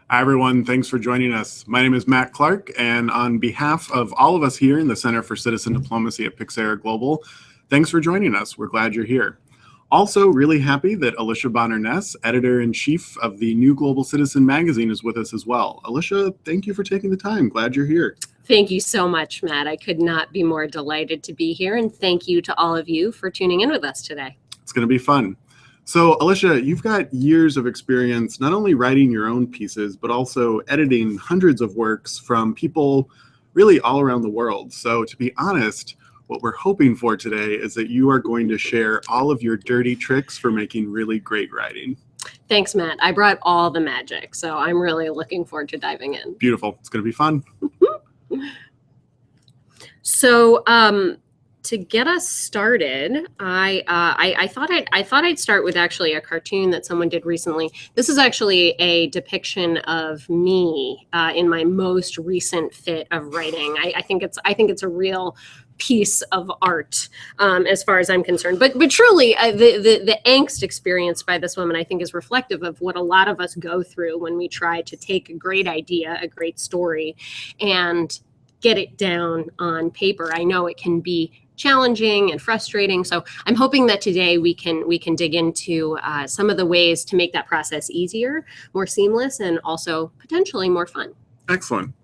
Hi, everyone. Thanks for joining us. My name is Matt Clark, and on behalf of all of us here in the Center for Citizen Diplomacy at PYXERA Global, thanks for joining us. We're glad you're here. Also, really happy that Alicia Bonner Ness, editor-in-chief of the New Global Citizen magazine, is with us as well. Alicia, thank you for taking the time. Glad you're here. Thank you so much, Matt. I could not be more delighted to be here, and thank you to all of you for tuning in with us today. It's going to be fun. So, Alicia, you've got years of experience not only writing your own pieces, but also editing hundreds of works from people really all around the world. So, to be honest, what we're hoping for today is that you are going to share all of your dirty tricks for making really great writing. Thanks, Matt. I brought all the magic, so I'm really looking forward to diving in. Beautiful. It's going to be fun. So, to get us started, I thought I'd start with actually a cartoon that someone did recently. This is actually a depiction of me in my most recent fit of writing. I think it's a real piece of art as far as I'm concerned. But truly, the angst experienced by this woman, I think, is reflective of what a lot of us go through when we try to take a great idea, a great story, and get it down on paper. I know it can be challenging and frustrating. So I'm hoping that today we can dig into some of the ways to make that process easier, more seamless, and also potentially more fun. Excellent.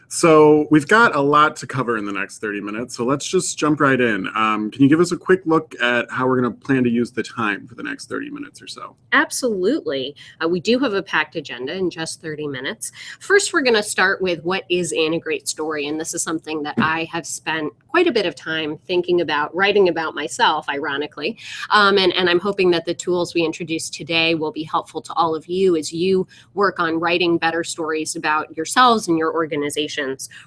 So we've got a lot to cover in the next 30 minutes, so let's just jump right in. Can you give us a quick look at how we're going to plan to use the time for the next 30 minutes or so? Absolutely. We do have a packed agenda in just 30 minutes. First, we're going to start with what is in a great story, and this is something that I have spent quite a bit of time thinking about, writing about myself, ironically, and I'm hoping that the tools we introduce today will be helpful to all of you as you work on writing better stories about yourselves and your organization.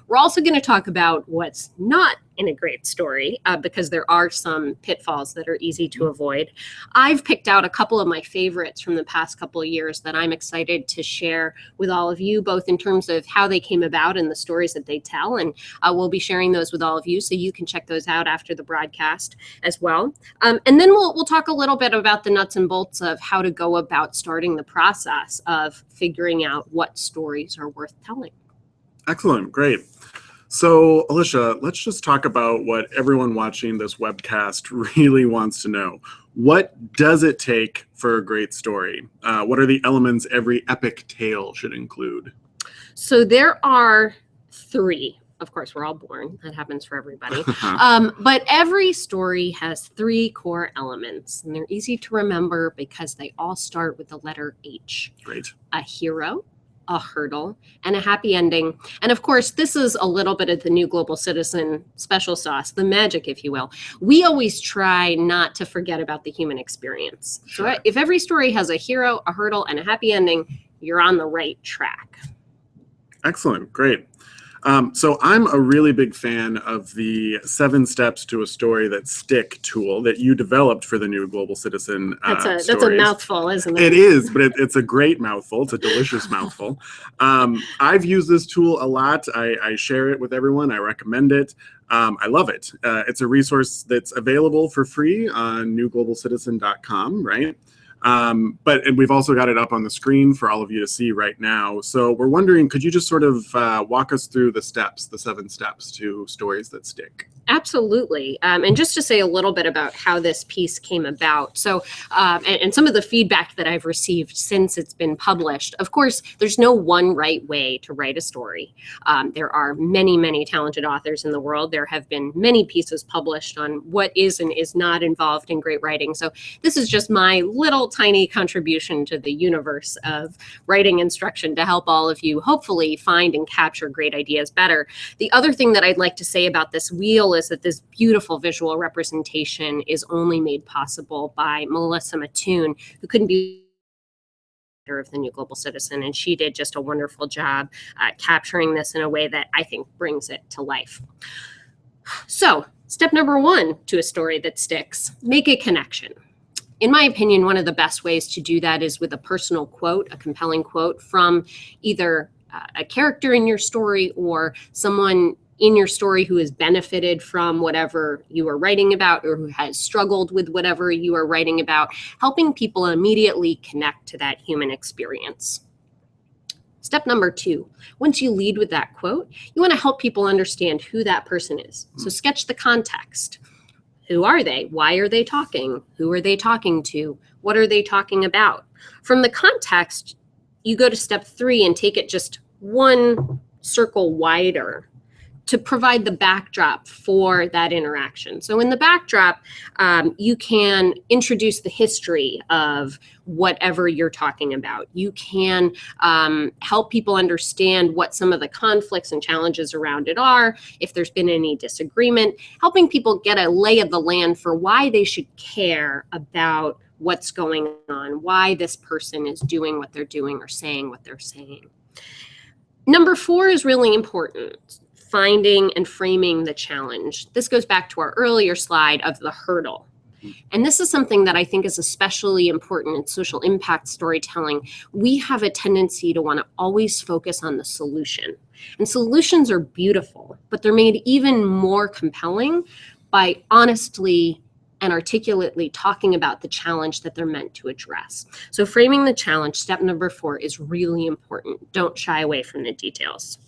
We're also going to talk about what's not in a great story because there are some pitfalls that are easy to avoid. I've picked out a couple of my favorites from the past couple of years that I'm excited to share with all of you, both in terms of how they came about and the stories that they tell. And we'll be sharing those with all of you, so you can check those out after the broadcast as well. And then we'll talk a little bit about the nuts and bolts of how to go about starting the process of figuring out what stories are worth telling. Excellent. Great. So, Alicia, let's just talk about what everyone watching this webcast really wants to know. What does it take for a great story? What are the elements every epic tale should include? So there are three. Of course, we're all born. That happens for everybody. But every story has three core elements, and they're easy to remember because they all start with the letter H. Great. A hero, a hurdle, and a happy ending. And of course, this is a little bit of the New Global Citizen special sauce, the magic, if you will. We always try not to forget about the human experience. Sure. So if every story has a hero, a hurdle, and a happy ending, you're on the right track. Excellent. Great. So I'm a really big fan of the 7 steps to a story that stick tool that you developed for the New Global Citizen That's a mouthful, isn't it? It is, but it's a great mouthful. It's a delicious mouthful. I've used this tool a lot. I share it with everyone. I recommend it. I love it. It's a resource that's available for free on newglobalcitizen.com, right? But we've also got it up on the screen for all of you to see right now. So we're wondering, could you just sort of walk us through the steps, the 7 steps to stories that stick? Absolutely. And just to say a little bit about how this piece came about. So, and some of the feedback that I've received since it's been published, of course, there's no one right way to write a story. There are many, many talented authors in the world. There have been many pieces published on what is and is not involved in great writing. So this is just my little tiny contribution to the universe of writing instruction to help all of you hopefully find and capture great ideas better. The other thing that I'd like to say about this wheel is that this beautiful visual representation is only made possible by Melissa Mattoon, who couldn't be of the New Global Citizen, and she did just a wonderful job capturing this in a way that I think brings it to life. So, step number 1 to a story that sticks: make a connection. In my opinion, one of the best ways to do that is with a personal quote, a compelling quote from either a character in your story or someone in your story who has benefited from whatever you are writing about or who has struggled with whatever you are writing about, helping people immediately connect to that human experience. Step number 2, once you lead with that quote, you want to help people understand who that person is. So sketch the context. Who are they? Why are they talking? Who are they talking to? What are they talking about? From the context, you go to step 3 and take it just one circle wider to provide the backdrop for that interaction. So in the backdrop, you can introduce the history of whatever you're talking about. You can help people understand what some of the conflicts and challenges around it are, if there's been any disagreement, helping people get a lay of the land for why they should care about what's going on, why this person is doing what they're doing or saying what they're saying. Number 4 is really important. Finding and framing the challenge. This goes back to our earlier slide of the hurdle. And this is something that I think is especially important in social impact storytelling. We have a tendency to want to always focus on the solution. And solutions are beautiful, but they're made even more compelling by honestly and articulately talking about the challenge that they're meant to address. So framing the challenge, step number 4, is really important. Don't shy away from the details.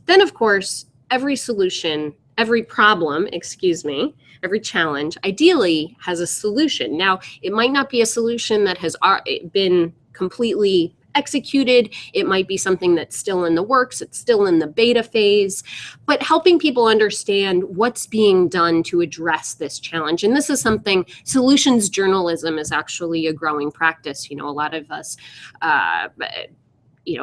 Then, of course, every solution, every problem, every challenge, ideally has a solution. Now, it might not be a solution that has been completely executed. It might be something that's still in the works. It's still in the beta phase, but helping people understand what's being done to address this challenge. And this is something, solutions journalism is actually a growing practice. A lot of us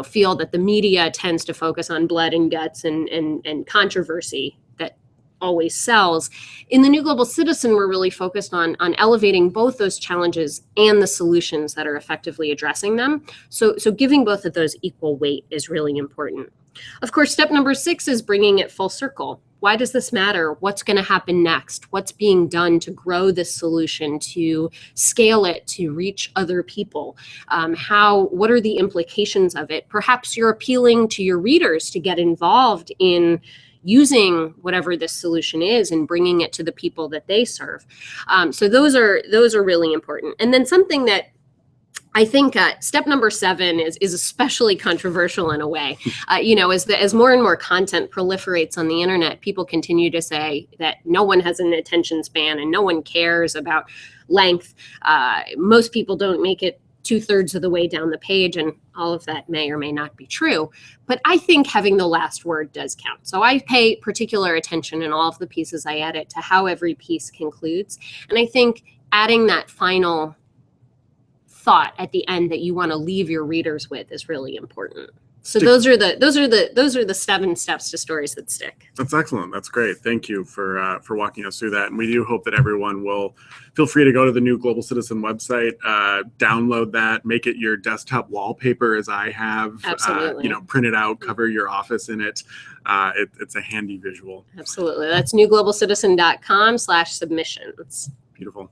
feel that the media tends to focus on blood and guts and controversy that always sells. In the New Global Citizen, we're really focused on elevating both those challenges and the solutions that are effectively addressing them. So giving both of those equal weight is really important. Of course, step number 6 is bringing it full circle. Why does this matter? What's going to happen next? What's being done to grow this solution, to scale it, to reach other people? What are the implications of it? Perhaps you're appealing to your readers to get involved in using whatever this solution is and bringing it to the people that they serve. So those are really important. And then something that I think step number 7 is especially controversial in a way. As more and more content proliferates on the internet, people continue to say that no one has an attention span and no one cares about length. Most people don't make it 2/3 of the way down the page, and all of that may or may not be true. But I think having the last word does count. So I pay particular attention in all of the pieces I edit to how every piece concludes. And I think adding that final thought at the end that you want to leave your readers with is really important. So those are the 7 steps to stories that stick. That's excellent. That's great. Thank you for walking us through that. And we do hope that everyone will feel free to go to the New Global Citizen website, download that, make it your desktop wallpaper as I have. Absolutely. Print it out, cover your office in it. It's a handy visual. Absolutely. That's newglobalcitizen.com/submissions. Beautiful.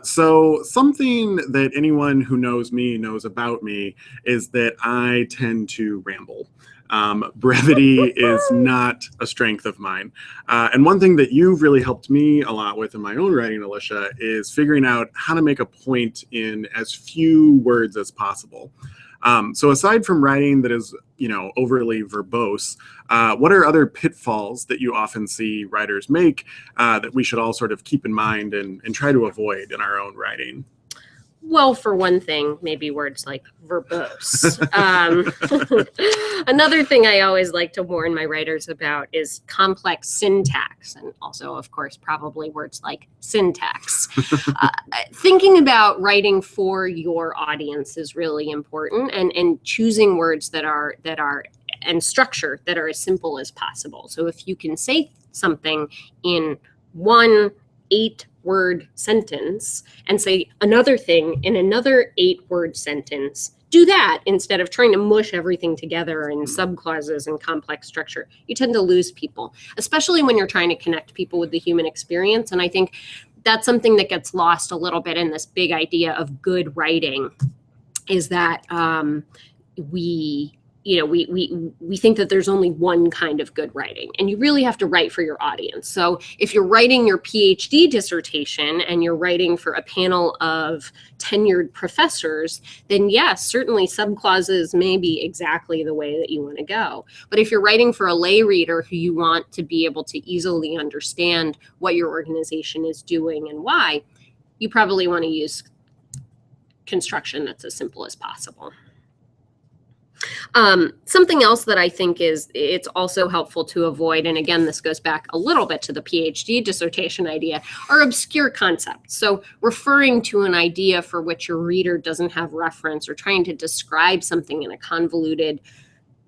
So something that anyone who knows me knows about me is that I tend to ramble. Brevity is not a strength of mine. And one thing that you've really helped me a lot with in my own writing, Alicia, is figuring out how to make a point in as few words as possible. So aside from writing that is, overly verbose, what are other pitfalls that you often see writers make that we should all sort of keep in mind and try to avoid in our own writing? Well, for one thing, maybe words like verbose. Another thing I always like to warn my writers about is complex syntax, and also, of course, probably words like syntax. Thinking about writing for your audience is really important, and choosing words that are and structure that are as simple as possible. So if you can say something in 1 8-word sentence and say another thing in another 8-word sentence, do that instead of trying to mush everything together in subclauses and complex structure. You tend to lose people, especially when you're trying to connect people with the human experience. And I think that's something that gets lost a little bit in this big idea of good writing, is that we we think that there's only one kind of good writing, and you really have to write for your audience. So if you're writing your PhD dissertation and you're writing for a panel of tenured professors, then yes, certainly subclauses may be exactly the way that you want to go. But if you're writing for a lay reader who you want to be able to easily understand what your organization is doing and why, you probably want to use construction that's as simple as possible. Something else that I think it's also helpful to avoid, and again, this goes back a little bit to the PhD dissertation idea, are obscure concepts. So referring to an idea for which your reader doesn't have reference, or trying to describe something in a convoluted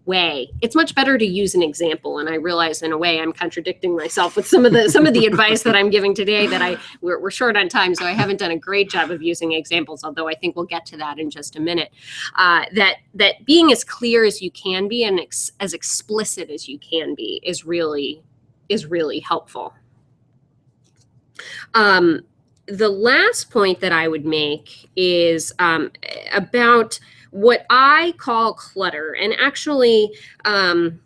way, it's much better to use an example. And I realize in a way I'm contradicting myself with some of the advice that I'm giving today, that we're short on time, so I haven't done a great job of using examples, although I think we'll get to that in just a minute. That being as clear as you can be and as explicit as you can be is really helpful. The last point that I would make is about what I call clutter. And actually, I'm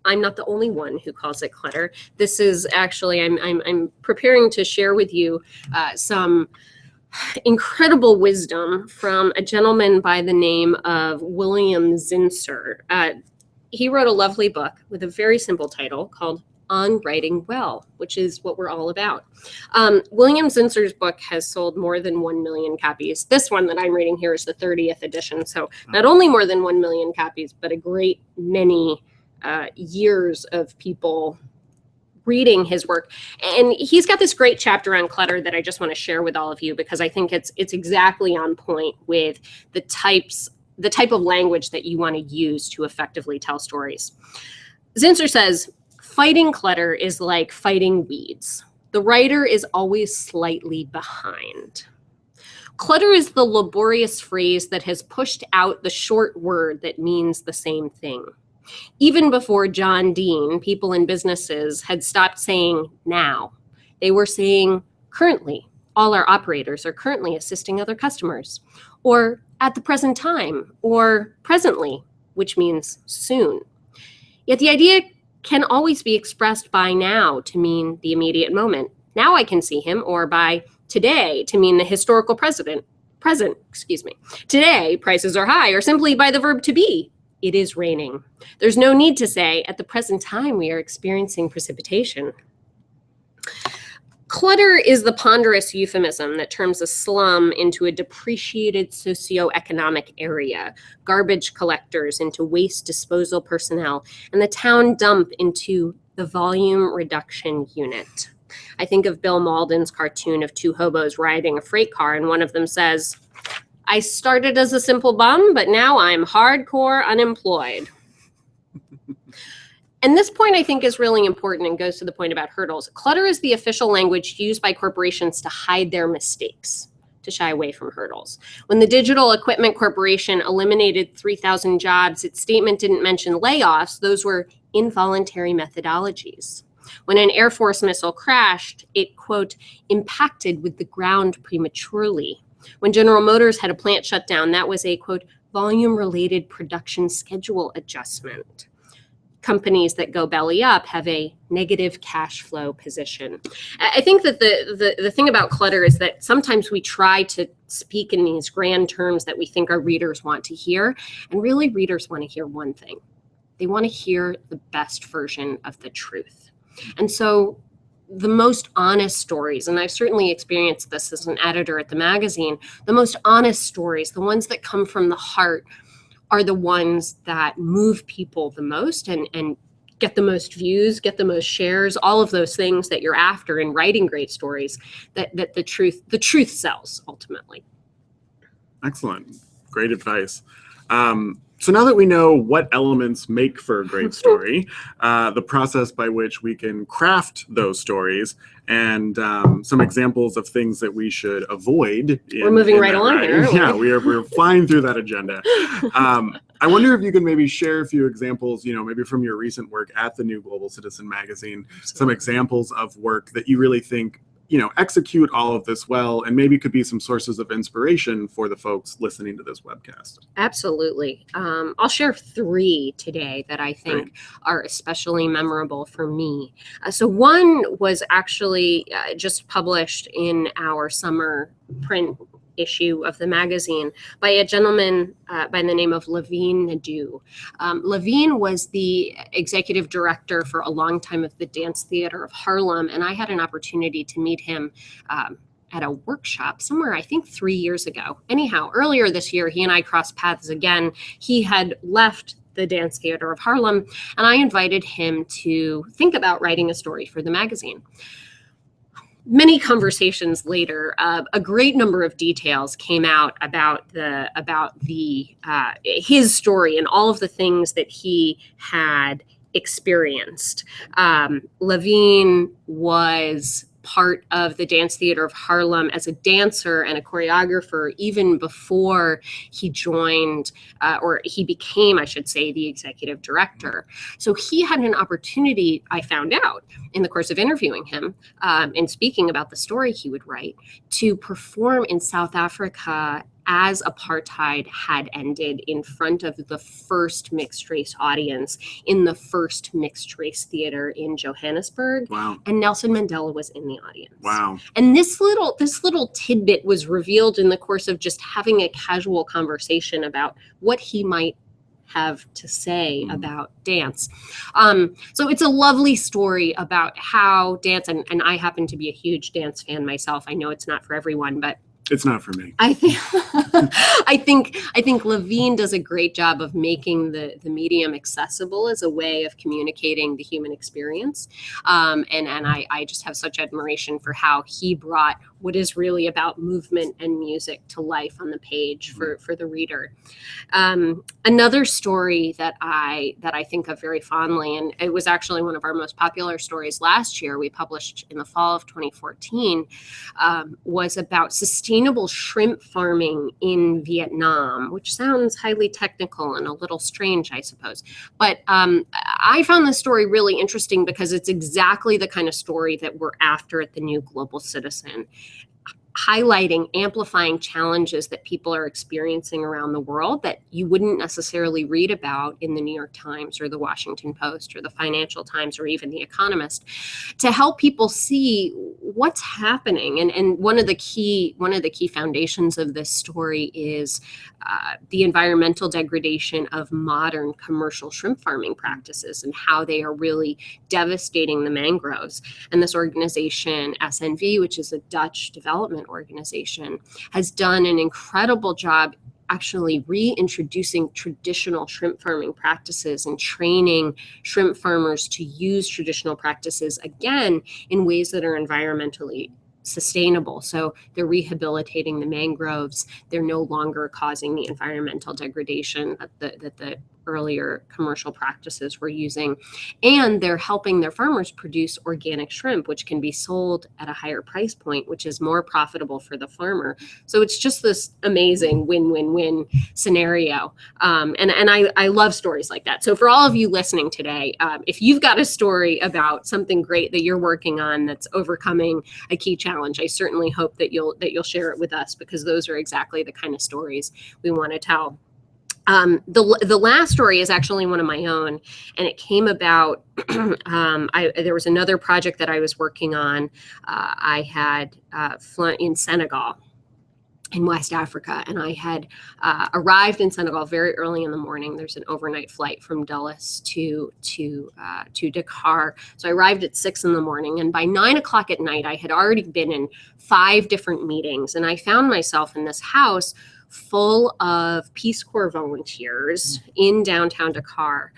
not the only one who calls it clutter. This is actually, I'm preparing to share with you some incredible wisdom from a gentleman by the name of William Zinsser. He wrote a lovely book with a very simple title called On Writing Well, which is what we're all about. William Zinsser's book has sold more than 1 million copies. This one that I'm reading here is the 30th edition. So not only more than 1 million copies, but a great many years of people reading his work. And he's got this great chapter on clutter that I just want to share with all of you, because I think it's exactly on point with the type of language that you want to use to effectively tell stories. Zinsser says, fighting clutter is like fighting weeds. The writer is always slightly behind. Clutter is the laborious phrase that has pushed out the short word that means the same thing. Even before John Dean, people in businesses had stopped saying now. They were saying currently. All our operators are currently assisting other customers, or at the present time, or presently, which means soon. Yet the idea can always be expressed by now to mean the immediate moment. Now I can see him, or by today to mean the historical present. Today, prices are high, or simply by the verb to be. It is raining. There's no need to say, at the present time, we are experiencing precipitation. Clutter is the ponderous euphemism that turns a slum into a depreciated socioeconomic area, garbage collectors into waste disposal personnel, and the town dump into the volume reduction unit. I think of Bill Malden's cartoon of two hobos riding a freight car, and one of them says, I started as a simple bum, but now I'm hardcore unemployed. And this point, I think, is really important and goes to the point about hurdles. Clutter is the official language used by corporations to hide their mistakes, to shy away from hurdles. When the Digital Equipment Corporation eliminated 3,000 jobs, its statement didn't mention layoffs. Those were involuntary methodologies. When an Air Force missile crashed, it, quote, impacted with the ground prematurely. When General Motors had a plant shut down, that was a, quote, volume-related production schedule adjustment. Companies that go belly up have a negative cash flow position. I think that the thing about clutter is that sometimes we try to speak in these grand terms that we think our readers want to hear, and really readers want to hear one thing. They want to hear the best version of the truth. And so the most honest stories, and I've certainly experienced this as an editor at the magazine, the most honest stories, the ones that come from the heart, are the ones that move people the most and get the most views, get the most shares, all of those things that you're after in writing great stories, that the truth sells ultimately. Excellent. Great advice. So now that we know what elements make for a great story, the process by which we can craft those stories, and some examples of things that we should avoid. We're moving right along here. Yeah, we're flying through that agenda. I wonder if you can maybe share a few examples, maybe from your recent work at the New Global Citizen magazine, some examples of work that you really think execute all of this well, and maybe could be some sources of inspiration for the folks listening to this webcast. Absolutely. I'll share 3 today that I think are especially memorable for me. So one was actually just published in our summer print issue of the magazine by a gentleman by the name of Levine Nadeau. Levine was the executive director for a long time of the Dance Theater of Harlem, and I had an opportunity to meet him at a workshop somewhere, I think 3 years ago. Anyhow, earlier this year, he and I crossed paths again. He had left the Dance Theater of Harlem, and I invited him to think about writing a story for the magazine. Many conversations later, a great number of details came out about his story and all of the things that he had experienced. Levine was part of the Dance Theater of Harlem as a dancer and a choreographer even before he joined, or he became, I should say, the executive director. So he had an opportunity, I found out in the course of interviewing him and speaking about the story he would write, to perform in South Africa as apartheid had ended in front of the first mixed race audience in the first mixed race theater in Johannesburg. Wow. And Nelson Mandela was in the audience. Wow. And this little tidbit was revealed in the course of just having a casual conversation about what he might have to say about dance. So it's a lovely story about how dance, and I happen to be a huge dance fan myself. I know it's not for everyone, but it's not for me. I think Levine does a great job of making the medium accessible as a way of communicating the human experience. And I just have such admiration for how he brought what is really about movement and music to life on the page for the reader. Another story that I think of very fondly, and it was actually one of our most popular stories last year, we published in the fall of 2014, was about sustainable shrimp farming in Vietnam, which sounds highly technical and a little strange, I suppose. But I found this story really interesting because it's exactly the kind of story that we're after at the New Global Citizen, highlighting, amplifying challenges that people are experiencing around the world that you wouldn't necessarily read about in the New York Times or the Washington Post or the Financial Times or even the Economist, to help people see what's happening. And one of the key foundations of this story is the environmental degradation of modern commercial shrimp farming practices and how they are really devastating the mangroves. And this organization, SNV, which is a Dutch development organization, has done an incredible job actually reintroducing traditional shrimp farming practices and training shrimp farmers to use traditional practices again in ways that are environmentally sustainable. So they're rehabilitating the mangroves. They're no longer causing the environmental degradation that the earlier commercial practices were using. And they're helping their farmers produce organic shrimp, which can be sold at a higher price point, which is more profitable for the farmer. So it's just this amazing win-win-win scenario. And I love stories like that. So for all of you listening today, if you've got a story about something great that you're working on that's overcoming a key challenge, I certainly hope that you'll share it with us, because those are exactly the kind of stories we want to tell. The last story is actually one of my own, and it came about, there was another project that I was working on. I had flown in Senegal, in West Africa, and I had arrived in Senegal very early in the morning. There's an overnight flight from Dulles to Dakar. So I arrived at 6 in the morning, and by 9 o'clock at night, I had already been in 5 different meetings, and I found myself in this house full of Peace Corps volunteers in downtown Dakar,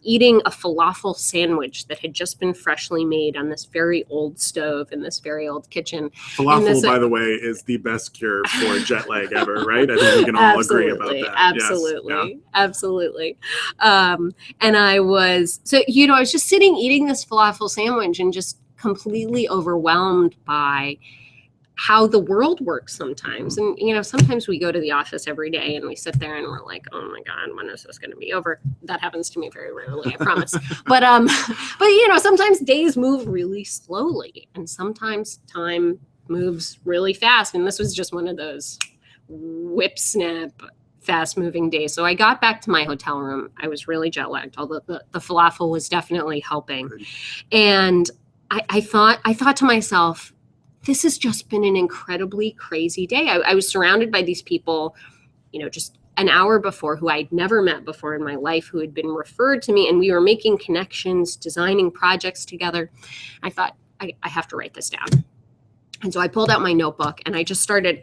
eating a falafel sandwich that had just been freshly made on this very old stove in this very old kitchen. Falafel, by the way, is the best cure for jet lag ever, right? I think we can all agree about that. Absolutely. Yes. Yeah. Absolutely. And I was just sitting eating this falafel sandwich and just completely overwhelmed by how the world works sometimes. And, you know, sometimes we go to the office every day and we sit there and we're like, oh my God, when is this going to be over? That happens to me very rarely, I promise. But you know, sometimes days move really slowly and sometimes time moves really fast. And this was just one of those whip snap, fast moving days. So I got back to my hotel room. I was really jet lagged, although the falafel was definitely helping. And I thought to myself, this has just been an incredibly crazy day. I was surrounded by these people, you know, just an hour before who I'd never met before in my life, who had been referred to me, and we were making connections, designing projects together. I thought, I have to write this down. And so I pulled out my notebook and I just started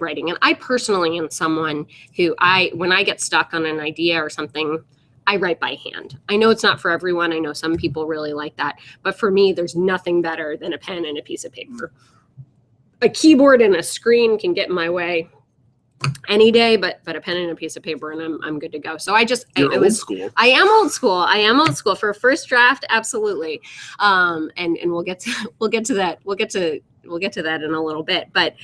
writing. And I personally am someone who when I get stuck on an idea or something, I write by hand. I know it's not for everyone. I know some people really like that. But for me, there's nothing better than a pen and a piece of paper. A keyboard and a screen can get in my way any day, but a pen and a piece of paper and I'm good to go. So You're old school. I am old school. I am old school for a first draft. Absolutely. And we'll get to that. We'll get to that in a little bit. But,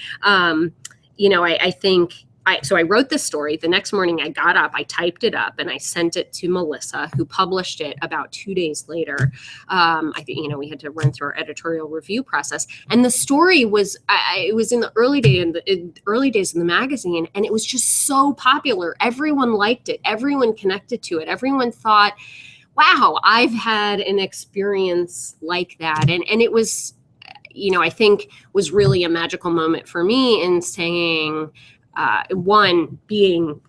you know, I think, so I wrote this story. The next morning I got up, I typed it up and I sent it to Melissa, who published it about 2 days later. I think, you know, we had to run through our editorial review process, and the story was, it was in the early days in the magazine, and it was just so popular. Everyone liked it. Everyone connected to it. Everyone thought, wow, I've had an experience like that. And it was, you know, I think was really a magical moment for me in saying, one, being,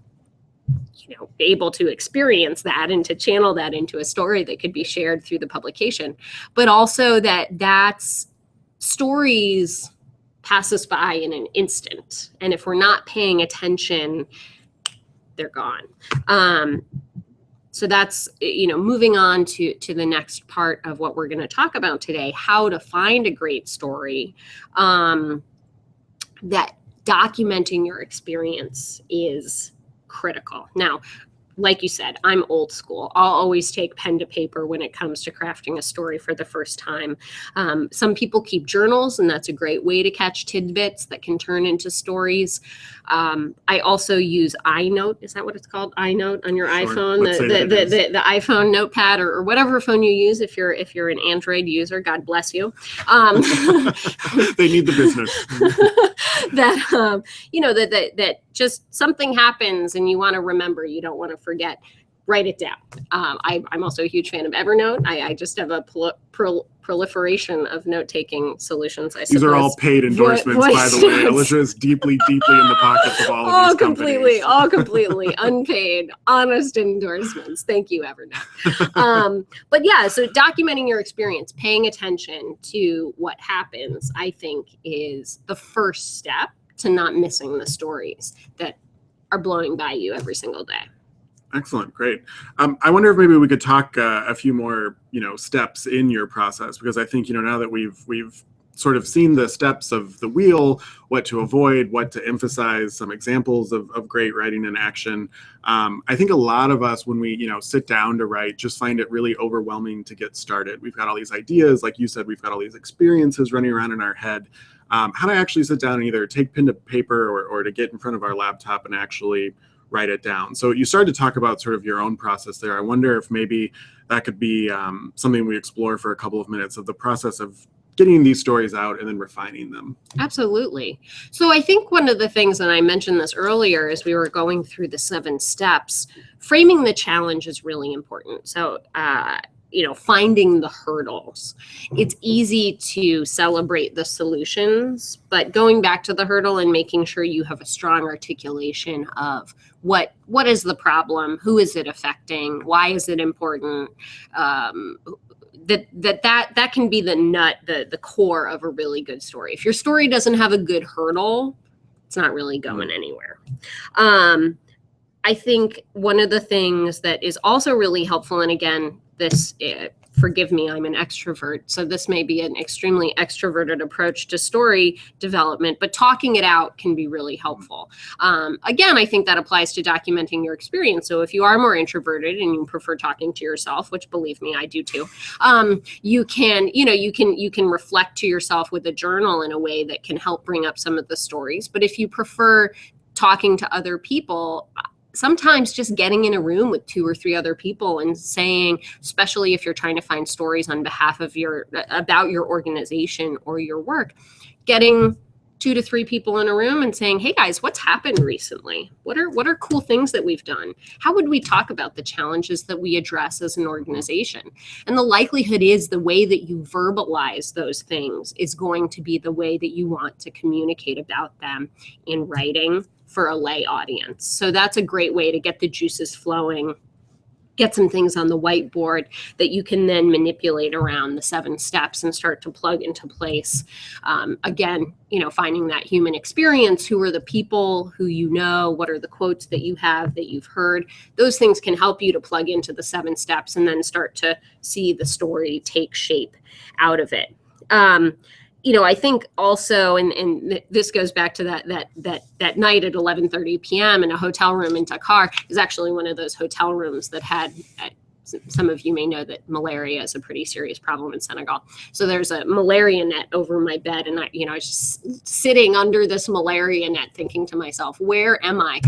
you know, able to experience that and to channel that into a story that could be shared through the publication, but also that's stories pass us by in an instant. And if we're not paying attention, they're gone. So that's, you know, moving on to the next part of what we're going to talk about today, how to find a great story, that documenting your experience is critical. Now, like you said, I'm old school. I'll always take pen to paper when it comes to crafting a story for the first time. Some people keep journals, and that's a great way to catch tidbits that can turn into stories. I also use iNote. Is that what it's called? iNote on your iPhone, the iPhone notepad or whatever phone you use. If you're an Android user, God bless you. They need the business. that just something happens and you want to remember, you don't want to forget, write it down. I'm also a huge fan of Evernote. I just have a proliferation of note-taking solutions, I suppose. These are all paid endorsements, by the way. Alicia is deeply in the pockets of all of these companies. All completely unpaid, honest endorsements. Thank you, Evernote. But yeah, so documenting your experience, paying attention to what happens, I think is the first step to not missing the stories that are blowing by you every single day. Excellent. Great. I wonder if maybe we could talk a few more, you know, steps in your process, because I think, you know, now that we've sort of seen the steps of the wheel, what to avoid, what to emphasize, some examples of great writing in action. I think a lot of us, when we, you know, sit down to write, just find it really overwhelming to get started. We've got all these ideas, like you said, we've got all these experiences running around in our head. How to actually sit down and either take pen to paper or to get in front of our laptop and actually write it down. So you started to talk about sort of your own process there. I wonder if maybe that could be something we explore for a couple of minutes, of the process of getting these stories out and then refining them. Absolutely. So I think one of the things, and I mentioned this earlier as we were going through the 7 steps, framing the challenge is really important. So, you know, finding the hurdles. It's easy to celebrate the solutions, but going back to the hurdle and making sure you have a strong articulation of what is the problem, who is it affecting, why is it important, that can be the nut, the core of a really good story. If your story doesn't have a good hurdle, it's not really going anywhere. I think one of the things that is also really helpful, and again, this forgive me, I'm an extrovert, so this may be an extremely extroverted approach to story development, but talking it out can be really helpful. Again, I think that applies to documenting your experience. So if you are more introverted and you prefer talking to yourself, which believe me, I do too, you can reflect to yourself with a journal in a way that can help bring up some of the stories. But if you prefer talking to other people, sometimes just getting in a room with 2 or 3 other people and saying, especially if you're trying to find stories on behalf of about your organization or your work, getting 2 to 3 people in a room and saying, hey guys, what's happened recently? What are cool things that we've done? How would we talk about the challenges that we address as an organization? And the likelihood is the way that you verbalize those things is going to be the way that you want to communicate about them in writing for a lay audience. So that's a great way to get the juices flowing, get some things on the whiteboard that you can then manipulate around the 7 steps and start to plug into place. Again, finding that human experience, who are the people who what are the quotes that you have that you've heard. Those things can help you to plug into the 7 steps and then start to see the story take shape out of it. I think also, and this goes back to that night at 11:30 p.m. in a hotel room in Dakar, is actually one of those hotel rooms that had, some of you may know that malaria is a pretty serious problem in Senegal. So there's a malaria net over my bed, and I was just sitting under this malaria net thinking to myself, where am I?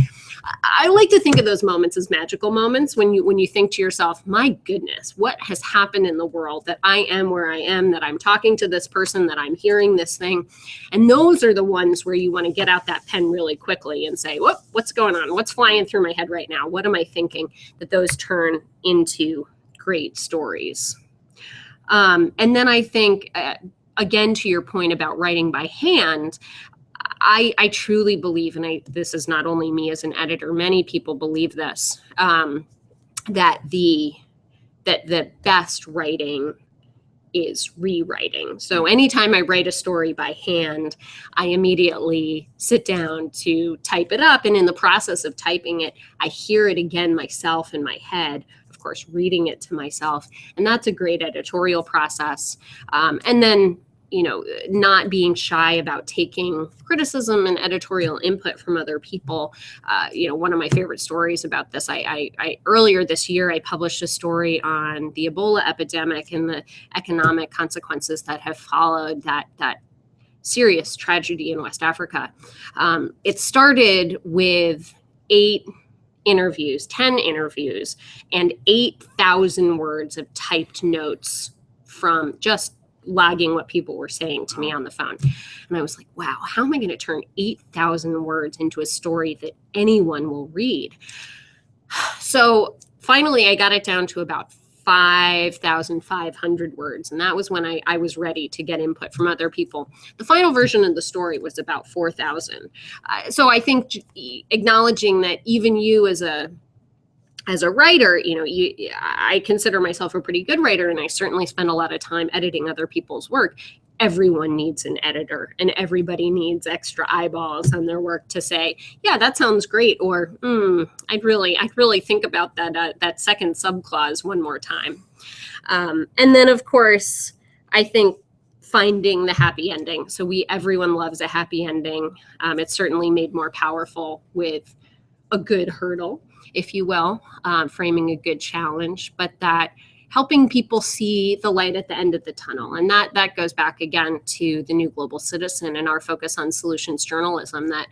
I like to think of those moments as magical moments when you think to yourself, my goodness, what has happened in the world that I am where I am, that I'm talking to this person, that I'm hearing this thing. And those are the ones where you want to get out that pen really quickly and say, what's going on? What's flying through my head right now? What am I thinking? That those turn into great stories. And then I think, again, to your point about writing by hand, I truly believe, and this is not only me as an editor, many people believe this, that the best writing is rewriting. So anytime I write a story by hand, I immediately sit down to type it up. And in the process of typing it, I hear it again myself in my head, of course, reading it to myself. And that's a great editorial process. And then not being shy about taking criticism and editorial input from other people. One of my favorite stories about this, I earlier this year, I published a story on the Ebola epidemic and the economic consequences that have followed that serious tragedy in West Africa. It started with 10 interviews, and 8,000 words of typed notes from just logging what people were saying to me on the phone. And I was like, wow, how am I going to turn 8,000 words into a story that anyone will read? So finally, I got it down to about 5,500 words. And that was when I was ready to get input from other people. The final version of the story was about 4,000. So I think acknowledging that even you as a writer, I consider myself a pretty good writer, and I certainly spend a lot of time editing other people's work. Everyone needs an editor, and everybody needs extra eyeballs on their work to say, yeah, that sounds great, or I'd really think about that second subclause one more time. And then, of course, I think finding the happy ending. So everyone loves a happy ending. It's certainly made more powerful with a good hurdle, if you will, framing a good challenge, but that helping people see the light at the end of the tunnel. And that goes back again to the New Global Citizen and our focus on solutions journalism, that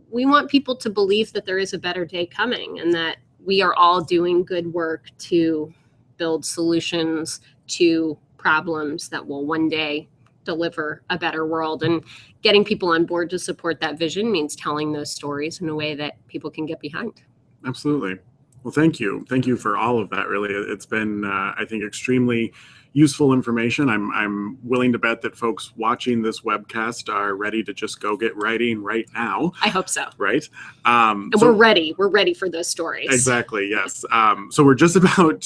we want people to believe that there is a better day coming and that we are all doing good work to build solutions to problems that will one day deliver a better world. And getting people on board to support that vision means telling those stories in a way that people can get behind. Absolutely. Well, thank you. Thank you for all of that. Really, it's been, I think, extremely useful information. I'm willing to bet that folks watching this webcast are ready to just go get writing right now. I hope so. Right. And we're ready. We're ready for those stories. Exactly. Yes. So we're just about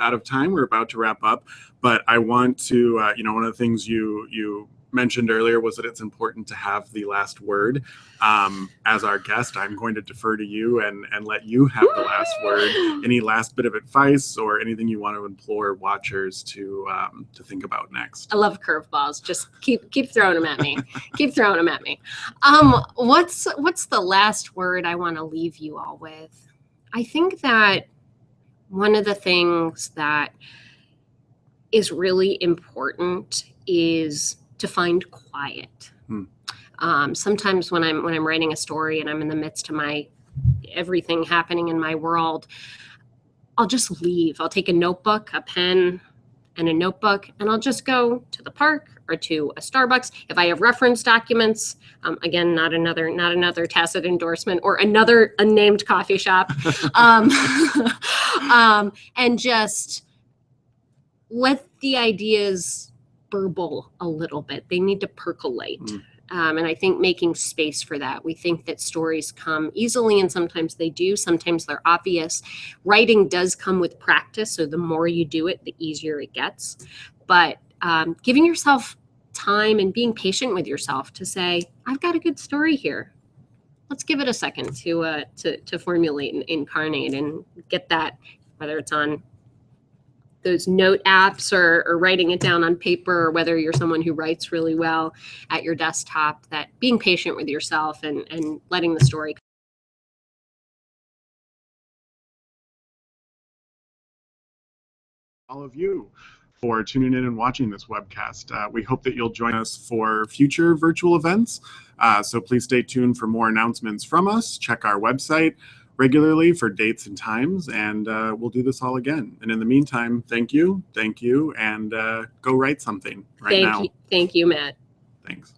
out of time. We're about to wrap up, but I want to, one of the things you mentioned earlier was that it's important to have the last word. As our guest, I'm going to defer to you and let you have the last word. Any last bit of advice or anything you want to implore watchers to think about next? I love curveballs. Just keep throwing them at me. Keep throwing them at me. What's the last word I want to leave you all with? I think that one of the things that is really important is to find quiet. Sometimes when I'm writing a story and I'm in the midst of my everything happening in my world, I'll just leave. I'll take a notebook, a pen, and a notebook, and I'll just go to the park or to a Starbucks. If I have reference documents, again, not another tacit endorsement or another unnamed coffee shop, and just let the ideas burble a little bit. They need to percolate. And I think making space for that. We think that stories come easily, and sometimes they do. Sometimes they're obvious. Writing does come with practice, so the more you do it, the easier it gets. But giving yourself time and being patient with yourself to say, I've got a good story here. Let's give it a second to formulate and incarnate and get that, whether it's on those note apps or writing it down on paper, or whether you're someone who writes really well at your desktop, that being patient with yourself and letting the story. All of you for tuning in and watching this webcast. We hope that you'll join us for future virtual events. So please stay tuned for more announcements from us. Check our website regularly for dates and times, and we'll do this all again. And in the meantime, thank you, and go write something right now. Thank you, Matt. Thanks.